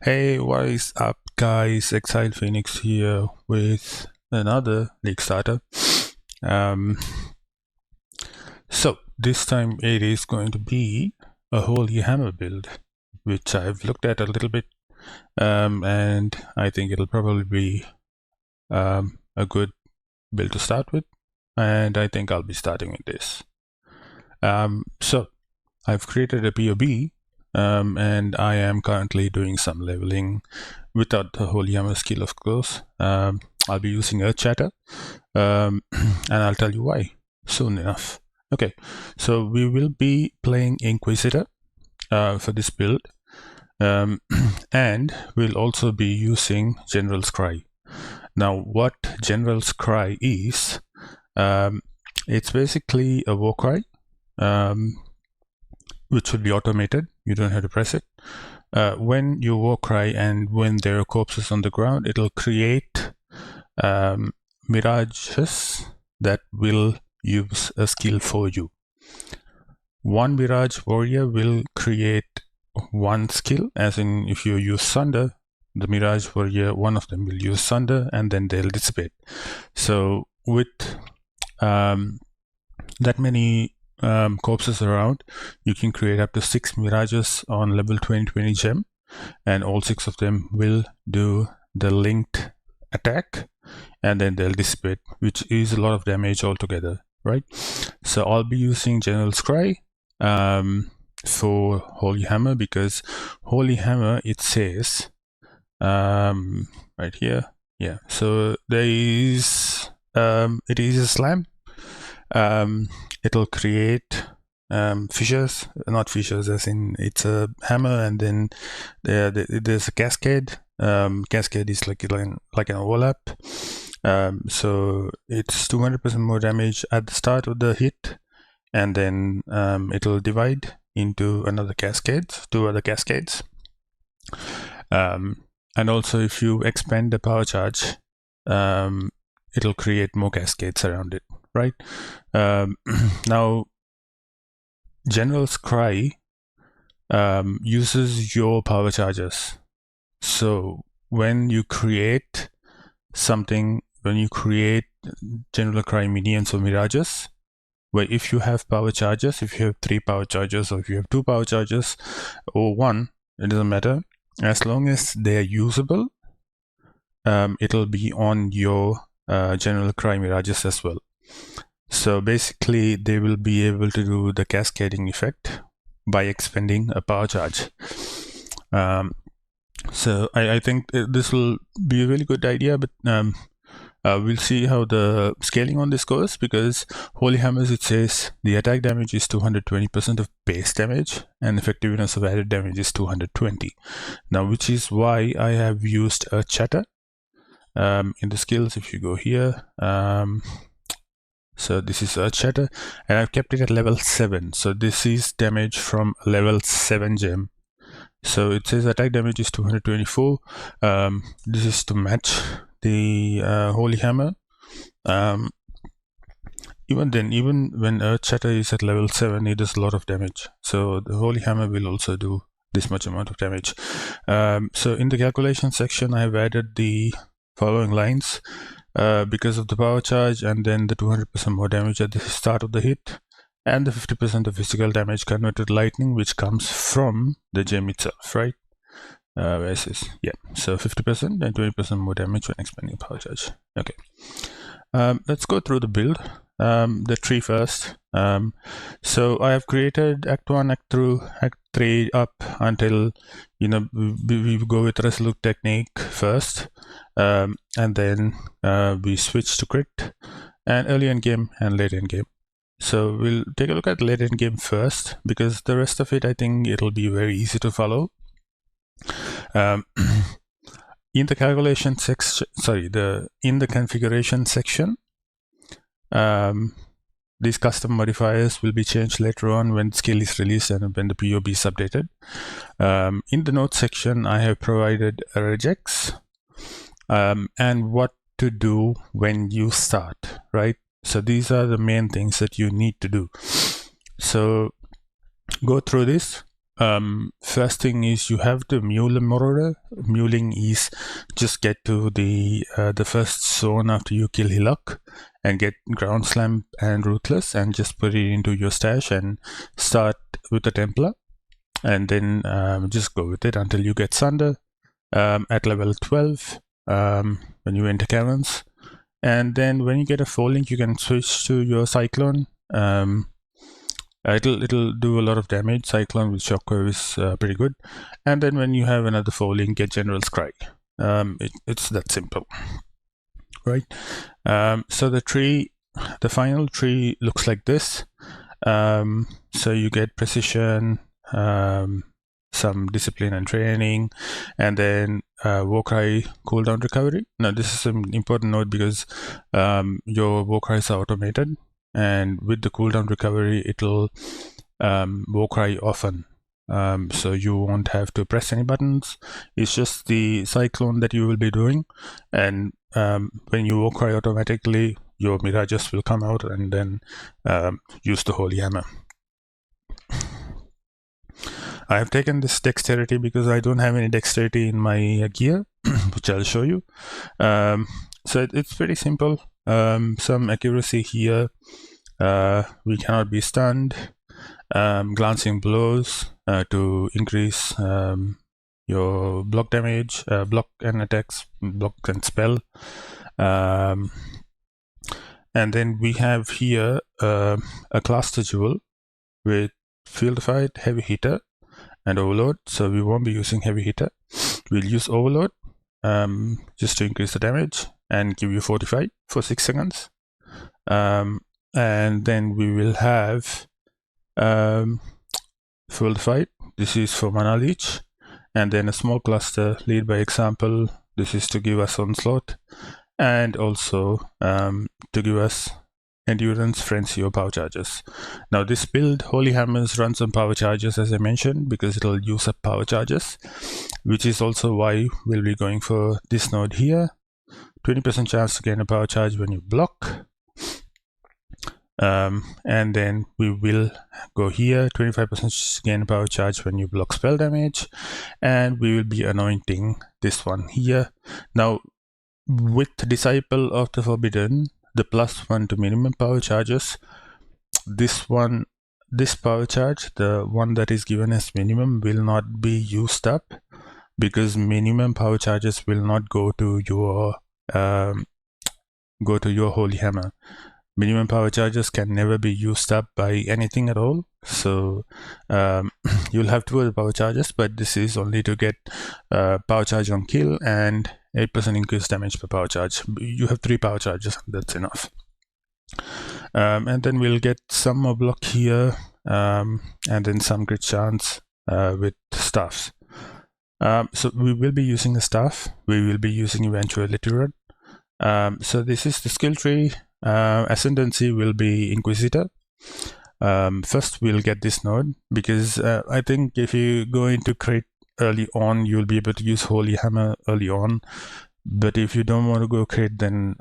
Hey, what is up, guys? Exile Phoenix here with another league starter. So this time it is going to be a Holy Hammer build, which I've looked at a little bit, and I think it'll probably be a good build to start with, and I think I'll be starting with this. So I've created a POB. And I am currently doing some leveling without the Holy Hammer skill, of course. I'll be using Earth Chatter, and I'll tell you why soon enough. Okay, so we will be playing Inquisitor for this build, and we'll also be using General's Cry. Now, what General's Cry is, it's basically a war cry, which will be automated. You don't have to press it. When you war cry and when there are corpses on the ground, it'll create mirages that will use a skill for you. One Mirage Warrior will create one skill, as in if you use Sunder, the Mirage Warrior, one of them will use Sunder and then they'll dissipate. So with that many corpses around, you can create up to 6 mirages on level 20 gem, and all 6 of them will do the linked attack and then they'll dissipate, which is a lot of damage altogether, right? So I'll be using General's Cry for Holy Hammer, because Holy Hammer, it says right here, yeah, so there is it is a slam. It'll create fissures, not fissures as in it's a hammer, and then there's a cascade. Cascade is like an overlap. So it's 200% more damage at the start of the hit, and then it'll divide into another cascade, 2 other cascades. And also if you expand the power charge, it'll create more cascades around it, right? Now, General's Cry uses your power charges. So when you create something, when you create General Cry minions or mirages, where if you have power charges, if you have 3 power charges, or if you have 2 power charges, or 1, it doesn't matter. As long as they're usable, it'll be on your General Cry mirages as well. So basically, they will be able to do the cascading effect by expending a power charge. So I think this will be a really good idea, but we'll see how the scaling on this goes, because Holy Hammers, it says the attack damage is 220% of base damage and effectiveness of added damage is 220. Now, which is why I have used Earth Chatter in the skills. If you go here, so this is Earth Shatter, and I've kept it at level 7. So this is damage from level 7 gem. So it says attack damage is 224. This is to match the Holy Hammer. Even when Earth Shatter is at level 7, it does a lot of damage. So the Holy Hammer will also do this much amount of damage. So in the calculation section, I have added the following lines. Because of the power charge, and then the 200% more damage at the start of the hit, and the 50% of physical damage converted to lightning, which comes from the gem itself, right? Where is this? Yeah, so 50% and 20% more damage when expanding power charge. Okay, let's go through the build. The tree first. So I have created Act 1, Act 2, Act 3 up until, you know, we go with Resolute Technique first, and then we switch to crit, and early end game and late end game. So we'll take a look at late end game first, because the rest of it, I think it'll be very easy to follow. In the calculation section, in the configuration section, these custom modifiers will be changed later on when skill is released and when the POB is updated. In the notes section, I have provided a regex and what to do when you start, right? So these are the main things that you need to do. So go through this. First thing is you have to mule a marauder. Muling is just get to the first zone after you kill Hillock and get ground slam and ruthless and just put it into your stash and start with the Templar, and then just go with it until you get Sunder at level 12 when you enter caverns. And then when you get a 4-link, you can switch to your Cyclone. It'll do a lot of damage. Cyclone with Shockwave is pretty good. And then when you have another 4-link, get General's Cry. It's that simple, right? So the final tree looks like this. So you get precision, some discipline and training, and then Warcry cooldown recovery. Now this is an important note because your Warcries are automated, and with the cooldown recovery it'll Warcry often, so you won't have to press any buttons. It's just the Cyclone that you will be doing, and when you Warcry automatically, your Mirages will come out and then use the Holy Hammer. I have taken this dexterity because I don't have any dexterity in my gear, which I'll show you. So it's pretty simple. Some accuracy here. We cannot be stunned. Glancing blows to increase your block damage, block and attacks, block and spell. And then we have here a cluster jewel with field fight, heavy hitter, and overload. So we won't be using heavy hitter. We'll use overload just to increase the damage and give you 45 for 6 seconds. And then we will have field fight. This is for mana leech, and then a small cluster, lead by example. This is to give us onslaught, and also to give us endurance, frenzy, or power charges. Now this build, Holy Hammers, runs on power charges, as I mentioned, because it'll use up power charges, which is also why we'll be going for this node here. 20% chance to gain a power charge when you block. And then we will go here, 25% gain a power charge when you block spell damage, and we will be anointing this one here. Now with Disciple of the Forbidden, the +1 to minimum power charges, this power charge, the one that is given as minimum, will not be used up, because minimum power charges will not go to your Holy Hammer. Minimum power charges can never be used up by anything at all, so you'll have 2 power charges, but this is only to get power charge on kill and 8% increased damage per power charge. You have 3 power charges, that's enough. And then we'll get some more block here, and then some crit chance with staffs. So we will be using the staff. We will be using Eventuality Run. So this is the skill tree. Ascendancy will be Inquisitor. First we'll get this node, because I think if you go into crit early on, you'll be able to use Holy Hammer early on, but if you don't want to go crit, then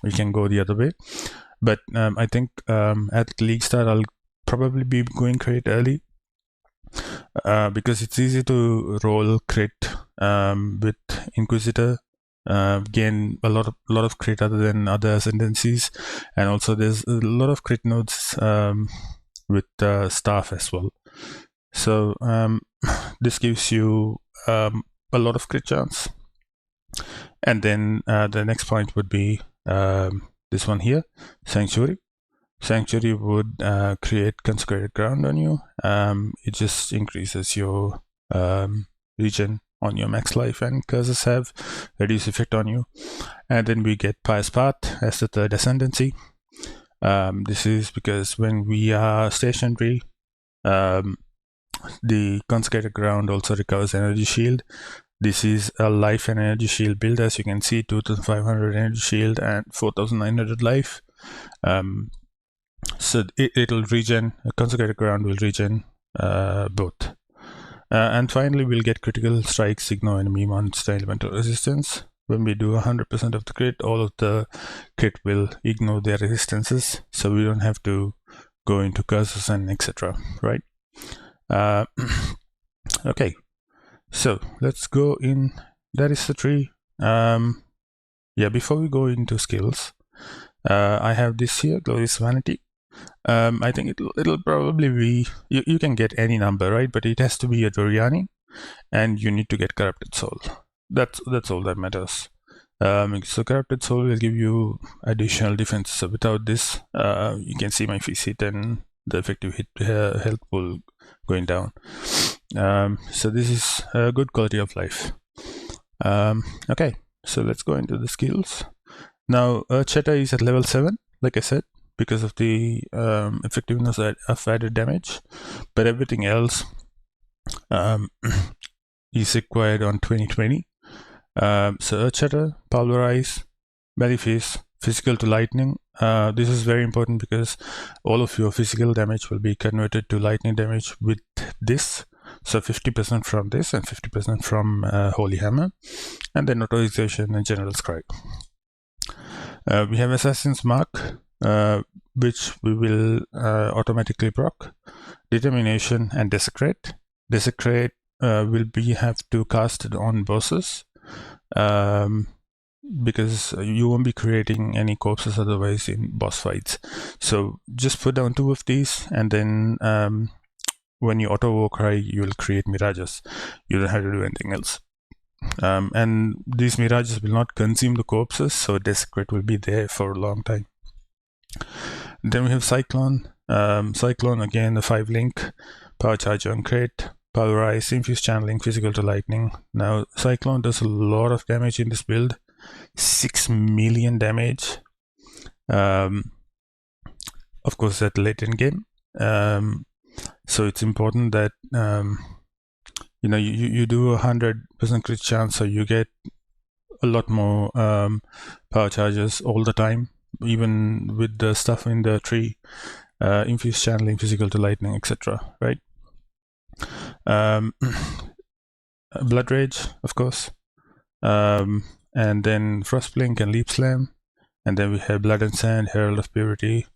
we can go the other way. But I think at League start I'll probably be going crit early, because it's easy to roll crit with Inquisitor, gain a lot of crit other than other ascendancies, and also there's a lot of crit nodes with staff as well. So this gives you a lot of crit chance. And then the next point would be this one here, Sanctuary. Sanctuary would create consecrated ground on you. It just increases your regen on your max life, and curses have reduced effect on you. And then we get Pious Path as the 3rd ascendancy. This is because when we are stationary, the consecrated ground also recovers energy shield. This is a life and energy shield build, as you can see, 2500 energy shield and 4900 life. So it'll regen, consecrated ground will regen both. And finally, we'll get critical strikes, ignore enemy monster elemental resistance. When we do 100% of the crit, all of the crit will ignore their resistances, so we don't have to go into curses and etc. Right? Okay, so let's go in. That is the tree. Yeah, before we go into skills, I have this here, Glorious Vanity. I think it'll probably be, you can get any number, right? But it has to be a Doriani, and you need to get Corrupted Soul. That's all that matters. So Corrupted Soul will give you additional defense. So without this, you can see my hit and the effective hit health pool going down. So this is a good quality of life. Okay, so let's go into the skills. Now, Cheta is at level 7, like I said, because of the effectiveness of added damage, but everything else is required on 2020. So Earthshatter, Pulverize, Bellyface, Physical to Lightning. This is very important because all of your physical damage will be converted to lightning damage with this. So 50% from this and 50% from Holy Hammer, and then Notarization and General Scribe. We have Assassin's Mark, which we will automatically proc. Determination and Desecrate. Desecrate will be have to cast it on bosses, because you won't be creating any corpses otherwise in boss fights. So just put down 2 of these, and then when you auto war cry, you will create mirages. You don't have to do anything else. And these mirages will not consume the corpses, so Desecrate will be there for a long time. Then we have Cyclone. Cyclone, again, the 5 link, Power Charge on Crate, Pulverize, Infuse Channeling, Physical to Lightning. Now, Cyclone does a lot of damage in this build, 6 million damage. Of course, at late in game. So it's important that you do 100% crit chance, so you get a lot more power charges all the time, even with the stuff in the tree, Infuse Channeling, Physical to Lightning, etc. Right? Blood Rage, of course, and then Frostblink and Leap Slam, and then we have Blood and Sand, Herald of Purity.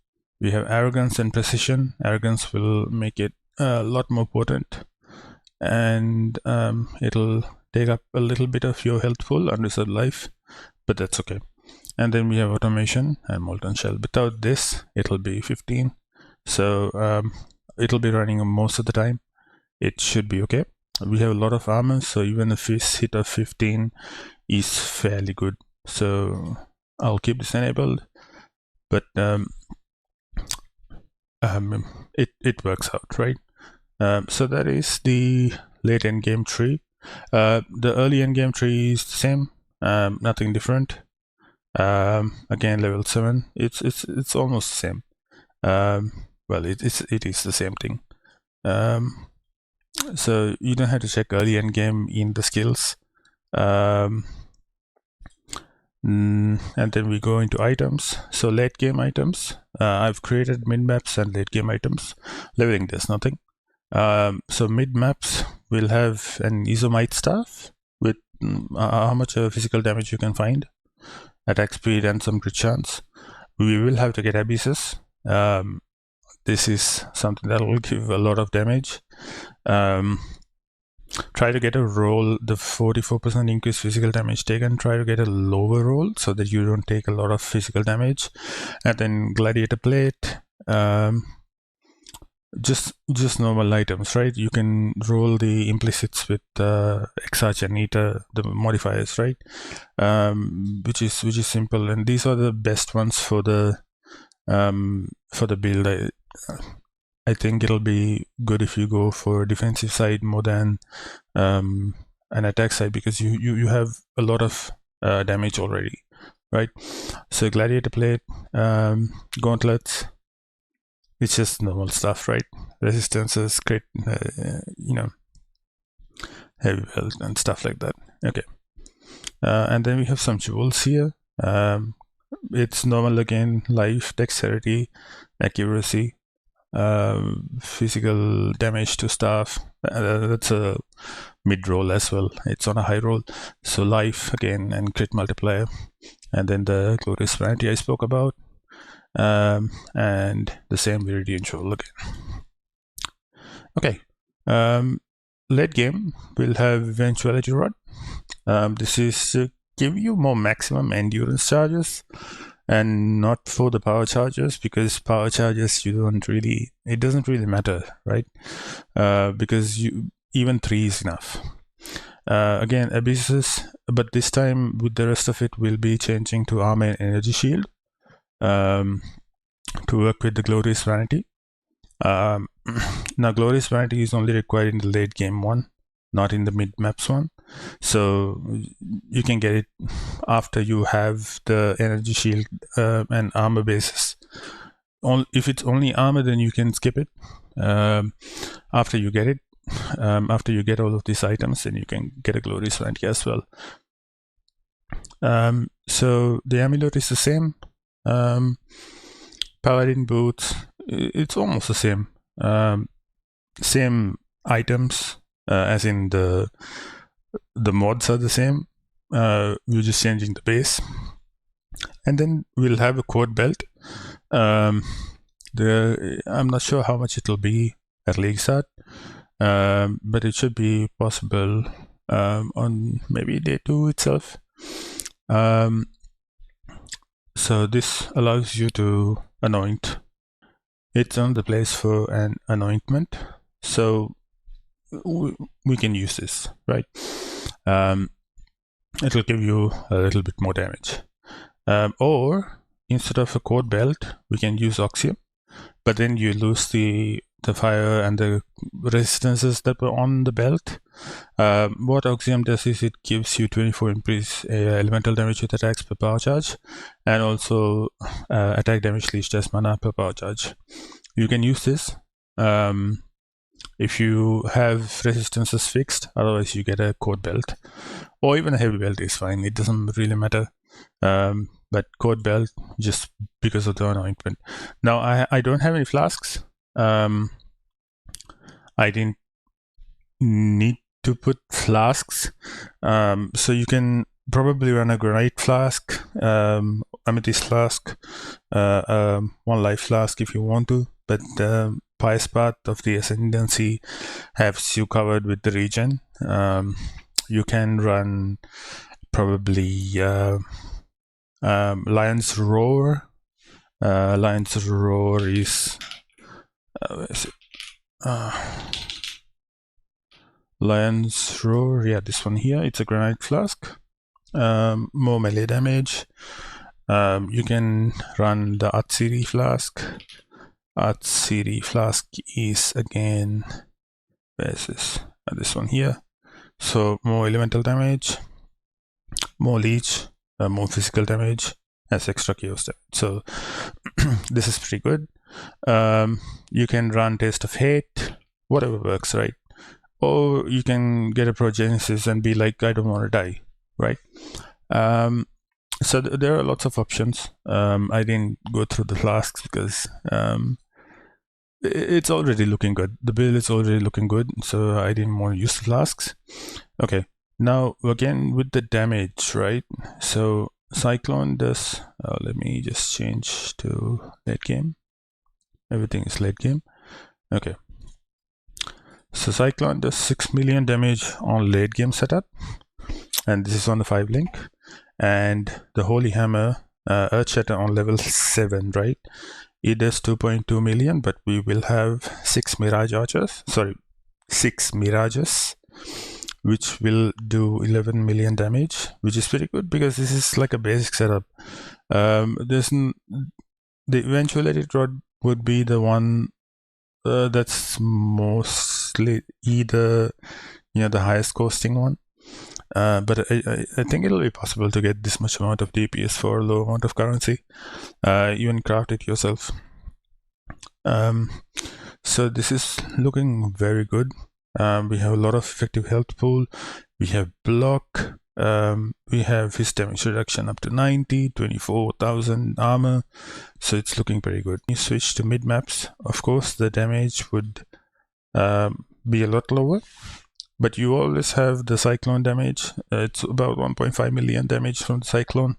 We have Arrogance and Precision. Arrogance will make it a lot more potent, and it'll take up a little bit of your health pool, unreserved life, but that's okay. And then we have Automation and Molten Shell. Without this, it'll be 15, so it'll be running most of the time. It should be okay. We have a lot of armor, so even a fist hit of 15 is fairly good. So I'll keep this enabled, but it works out, right? So that is the late end game tree. The early end game tree is the same, nothing different. Again, level 7. It's almost the same. Well, it is the same thing. So you don't have to check early end game in the skills. And then we go into items. So late game items. I've created mid maps and late game items. Leveling does nothing. So mid maps will have an Isomite staff with how much physical damage you can find, attack speed, and some crit chance. We will have to get abysses. This is something that will give a lot of damage. Try to get a roll, the 44% increased physical damage taken. Try to get a lower roll so that you don't take a lot of physical damage. And then Gladiator Plate. Just normal items, right? You can roll the implicits with Exarch and Nita, the modifiers, right? Which is simple, and these are the best ones for the build. I think it'll be good if you go for a defensive side more than an attack side, because you have a lot of damage already, right? So Gladiator Plate, gauntlets. It's just normal stuff, right? Resistances, crit, heavy belt and stuff like that. Okay. And then we have some jewels here. It's normal again, life, dexterity, accuracy, physical damage to staff. That's a mid roll as well. It's on a high roll. So life again and crit multiplier. And then the Glorious Vanity I spoke about. And the same Viridian Jewel again. Okay, Late game will have Eventuality Rod. This is to give you more maximum endurance charges, and not for the power charges, because power charges it doesn't really matter, right? Because even 3 is enough. Again, Abysses, but this time with the rest of it, we'll be changing to Armor and Energy Shield to work with the Glorious Vanity. Now, Glorious Vanity is only required in the late game one, not in the mid maps one. So you can get it after you have the Energy Shield and Armor bases. If it's only Armor, then you can skip it. After you get it, after you get all of these items, then you can get a Glorious Vanity as well. So the amulet is the same. Paladin boots, it's almost the same. Same items, as in the mods are the same. We're just changing the base. And then we'll have a quad belt. I'm not sure how much it'll be at league start, but it should be possible on maybe day 2 itself. So this allows you to anoint. It's on the place for an anointment, so we can use this, right? It'll give you a little bit more damage. Or instead of a quad belt, we can use Oxium, but then you lose the fire and the resistances that were on the belt. What Oxium does is it gives you 24 increase elemental damage with attacks per power charge, and also attack damage leached as mana per power charge. You can use this if you have resistances fixed. Otherwise, you get a quad belt, or even a heavy belt is fine. It doesn't really matter. But quad belt, just because of the anointment. Now, I don't have any flasks. I didn't need to put flasks, so you can probably run a granite flask, amethyst flask, 1 life flask if you want to, but the Pious Path of the Ascendancy has you covered with the regen. You can run probably Lion's Roar. Lion's Roar is where is it? Lion's Roar, yeah, this one here. It's a granite flask. More melee damage. You can run the Atsiri flask. Atsiri flask is again, where is this? This one here. So more elemental damage, more leech, more physical damage, as extra chaos damage. So this is pretty good. You can run Taste of Hate, whatever works, right? Or you can get a Progenesis and be like, I don't want to die, right? So there are lots of options. I didn't go through the flasks because it's already looking good. The build is already looking good, so I didn't want to use the flasks. Okay, now again with the damage, right? So Cyclone does, let me just change to late game. Everything is late game. Okay. So Cyclone does 6 million damage on late game setup, and this is on the 5 link. And the Holy Hammer, Earth Shatter on level 7, right? It does 2.2 million, but we will have 6 Mirages, which will do 11 million damage, which is pretty good because this is like a basic setup. The Eventuality Rod would be the one that's mostly either, the highest costing one. But I think it'll be possible to get this much amount of DPS for a low amount of currency. Even craft it yourself. So this is looking very good. We have a lot of effective health pool. We have block. We have his damage reduction up to 90, 24,000 armor. So it's looking pretty good. You switch to mid maps. Of course, the damage would be a lot lower. But you always have the Cyclone damage. It's about 1.5 million damage from the Cyclone.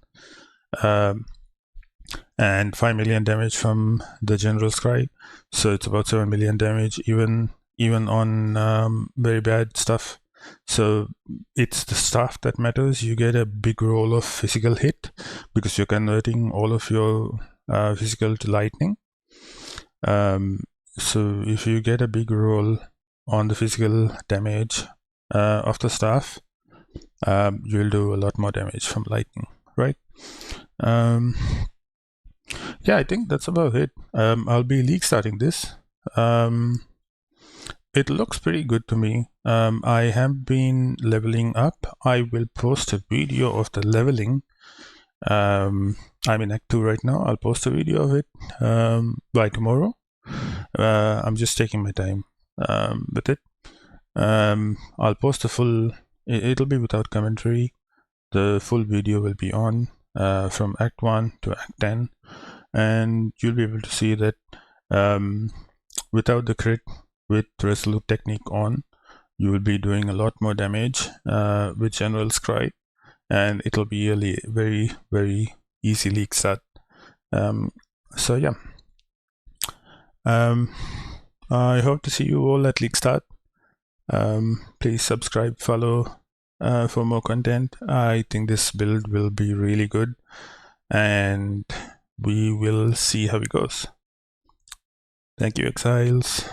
And 5 million damage from the General Scry. So it's about 7 million damage. Even even on very bad stuff. So it's the stuff that matters. You get a big roll of physical hit because you're converting all of your physical to lightning. So if you get a big roll on the physical damage of the staff, you'll do a lot more damage from lightning, right? Yeah, I think that's about it. I'll be league starting this. It looks pretty good to me. I have been leveling up. I will post a video of the leveling. I'm in Act 2 right now. I'll post a video of it by tomorrow. I'm just taking my time with it. I'll post a full, it'll be without commentary. The full video will be on from Act 1 to Act 10. And you'll be able to see that without the crit, with Resolute Technique on, you will be doing a lot more damage with General Scry, and it'll be a very, very easy league start. So yeah, I hope to see you all at league start. Please subscribe, follow for more content. I think this build will be really good, and we will see how it goes. Thank you, Exiles.